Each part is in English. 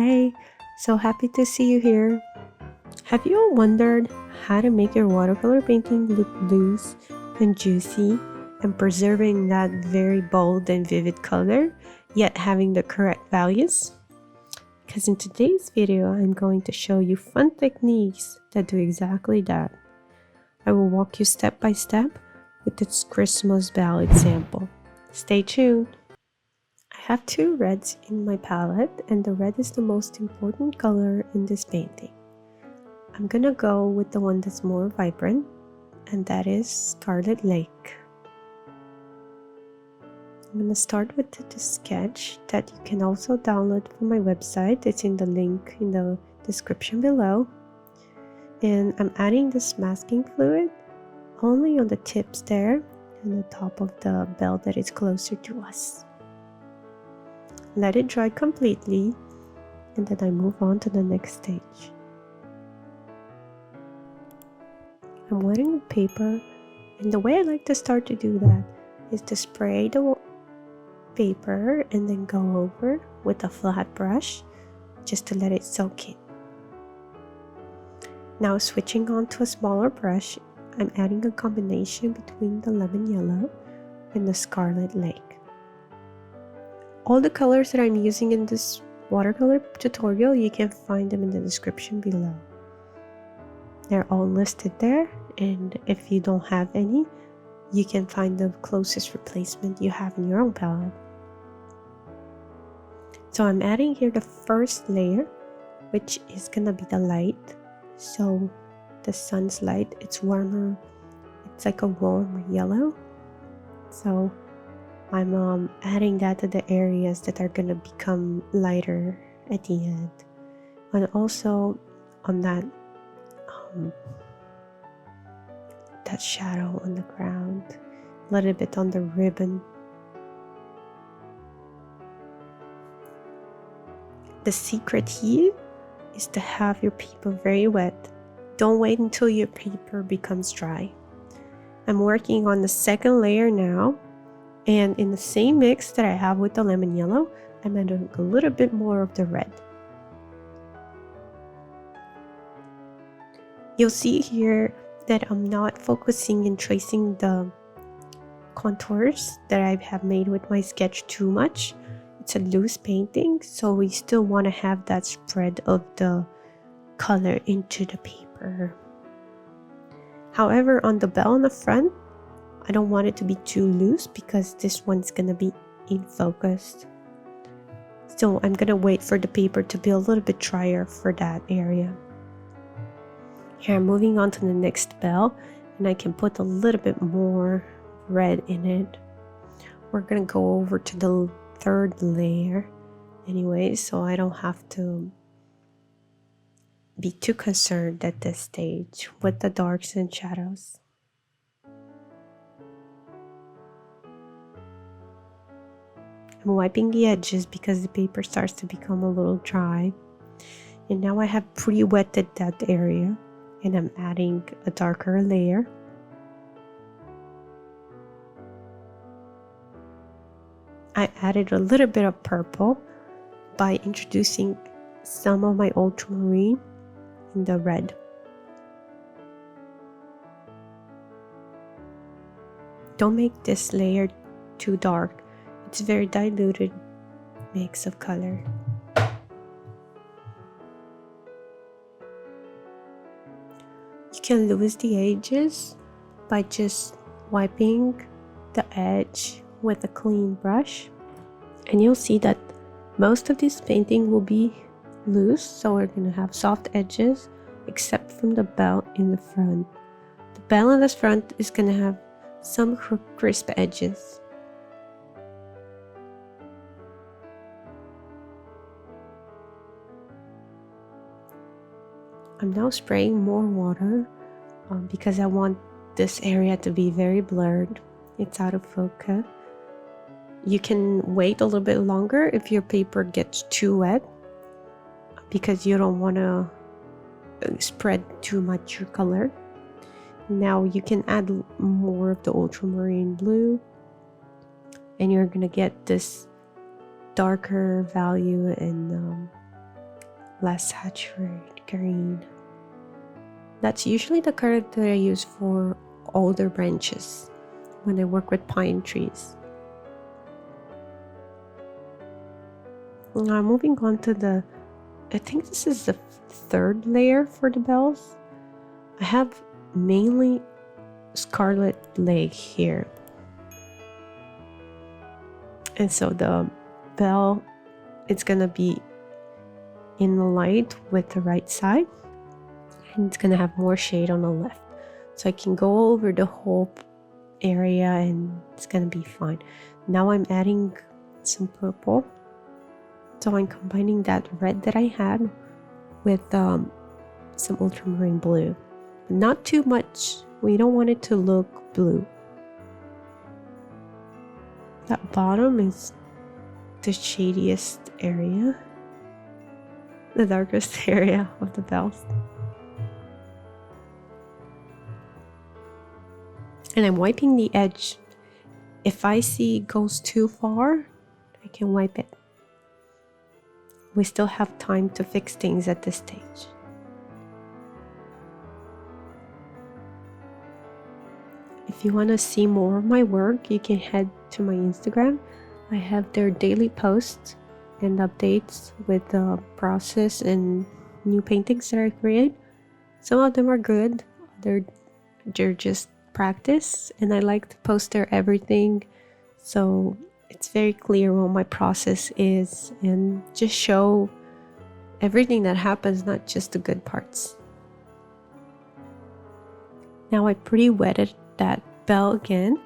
Hey, so happy to see you here. Have you wondered how to make your watercolor painting look loose and juicy and preserving that very bold and vivid color, yet having the correct values? Because in today's video, I'm going to show you fun techniques that do exactly that. I will walk you step by step with this Christmas bell example. Stay tuned. I have two reds in my palette, and the red is the most important color in this painting. I'm gonna go with the one that's more vibrant, and that is Scarlet Lake. I'm gonna start with the sketch that you can also download from my website. It's in the link in the description below. And I'm adding this masking fluid only on the tips there and the top of the bell that is closer to us. Let it dry completely, and then I move on to the next stage. I'm wetting the paper, and the way I like to start to do that is to spray the paper and then go over with a flat brush just to let it soak in. Now switching on to a smaller brush, I'm adding a combination between the lemon yellow and the Scarlet Lake. All the colors that I'm using in this watercolor tutorial, you can find them in the description below. They're all listed there, and if you don't have any, you can find the closest replacement you have in your own palette. So I'm adding here the first layer, which is gonna be the light. So the sun's light, it's warmer, it's like a warm yellow. So I'm adding that to the areas that are gonna become lighter at the end, and also on that that shadow on the ground, a little bit on the ribbon. The secret here is to have your paper very wet. Don't wait until your paper becomes dry. I'm working on the second layer now, and in the same mix that I have with the lemon yellow, I'm adding a little bit more of the red. You'll see here that I'm not focusing and tracing the contours that I have made with my sketch too much. It's a loose painting, so we still want to have that spread of the color into the paper. However, on the bell on the front, I don't want it to be too loose because this one's gonna be in focus. So I'm gonna wait for the paper to be a little bit drier for that area. Here I'm moving on to the next bell, and I can put a little bit more red in it. We're gonna go over to the third layer anyway, so I don't have to be too concerned at this stage with the darks and shadows. I'm wiping the edges because the paper starts to become a little dry. And now I have pre-wetted that area, and I'm adding a darker layer. I added a little bit of purple by introducing some of my ultramarine in the red. Don't make this layer too dark. It's a very diluted mix of color. You can lose the edges by just wiping the edge with a clean brush, and you'll see that most of this painting will be loose, so we're going to have soft edges except from the bell in the front. The bell in the front is going to have some crisp edges. I'm now spraying more water because I want this area to be very blurred. It's out of focus. You can wait a little bit longer if your paper gets too wet because you don't want to spread too much your color. Now you can add more of the ultramarine blue, and you're gonna get this darker value and less saturated green. That's usually the color that I use for older branches when I work with pine trees. Now moving on to I think this is the third layer for the bells. I have mainly scarlet leg here. And so the bell, it's gonna be in the light with the right side, and it's gonna have more shade on the left. So I can go over the whole area and it's gonna be fine. Now I'm adding some purple. So I'm combining that red that I had with some ultramarine blue. But not too much. We don't want it to look blue. That bottom is the shadiest area, the darkest area of the bells. And I'm wiping the edge. If I see it goes too far, I can wipe it. We still have time to fix things at this stage. If you want to see more of my work, you can head to my Instagram. I have their daily posts and updates with the process and new paintings that I create. Some of them are good, they're just practice, and I like to post there everything, so it's very clear what my process is and just show everything that happens, not just the good parts. Now I pre-wetted that bell again,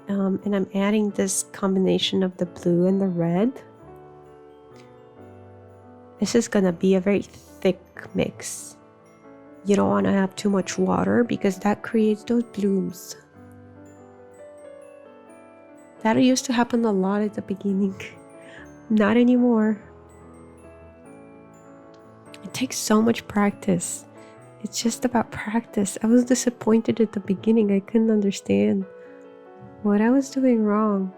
and I'm adding this combination of the blue and the red. This is gonna be a very thick mix. You don't want to have too much water because that creates those blooms. That used to happen a lot at the beginning. Not anymore. It takes so much practice. It's just about practice. I was disappointed at the beginning. I couldn't understand what I was doing wrong.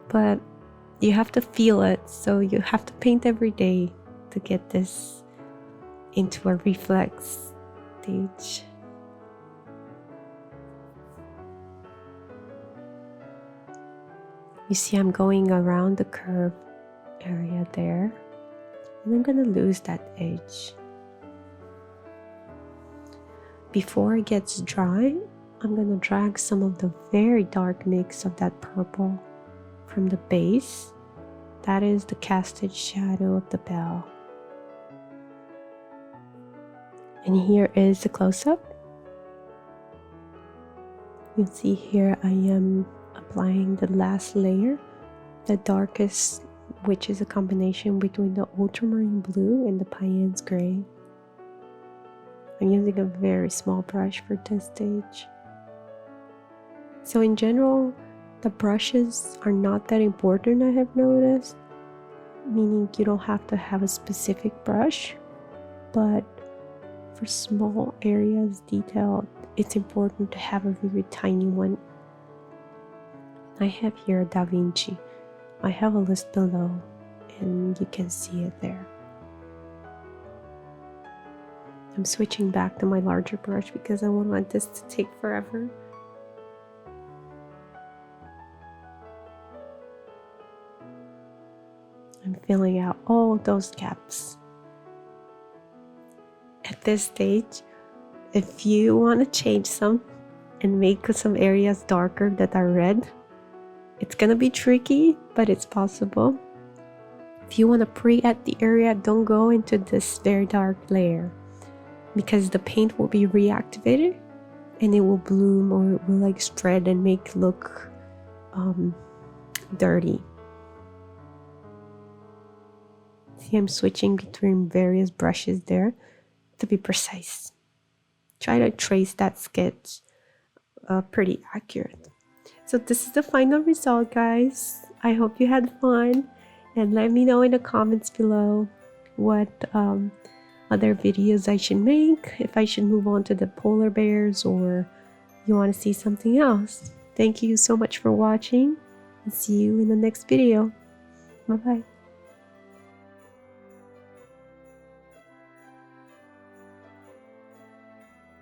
But you have to feel it. So you have to paint every day to get this into a reflex stage. You see, I'm going around the curve area there, and I'm gonna lose that edge. Before it gets dry, I'm gonna drag some of the very dark mix of that purple from the base. That is the casted shadow of the bell. And here is the close-up. You'll see here I am applying the last layer, the darkest, which is a combination between the ultramarine blue and the Payens gray. I'm using a very small brush for this stage. So in general, the brushes are not that important, I have noticed, meaning you don't have to have a specific brush, but for small areas detailed, it's important to have a very tiny one. I have here a Da Vinci. I have a list below and you can see it there. I'm switching back to my larger brush because I won't want this to take forever. I'm filling out all those gaps. At this stage, if you want to change some and make some areas darker that are red, it's gonna be tricky, but it's possible. If you want to pre-add the area, don't go into this very dark layer because the paint will be reactivated and it will bloom, or it will like spread and make it look dirty. See, I'm switching between various brushes there to be precise. Try to trace that sketch pretty accurate. So this is the final result, guys. I hope you had fun, and let me know in the comments below what other videos I should make, if I should move on to the polar bears or you want to see something else. Thank you so much for watching, and see you in the next video. Bye bye.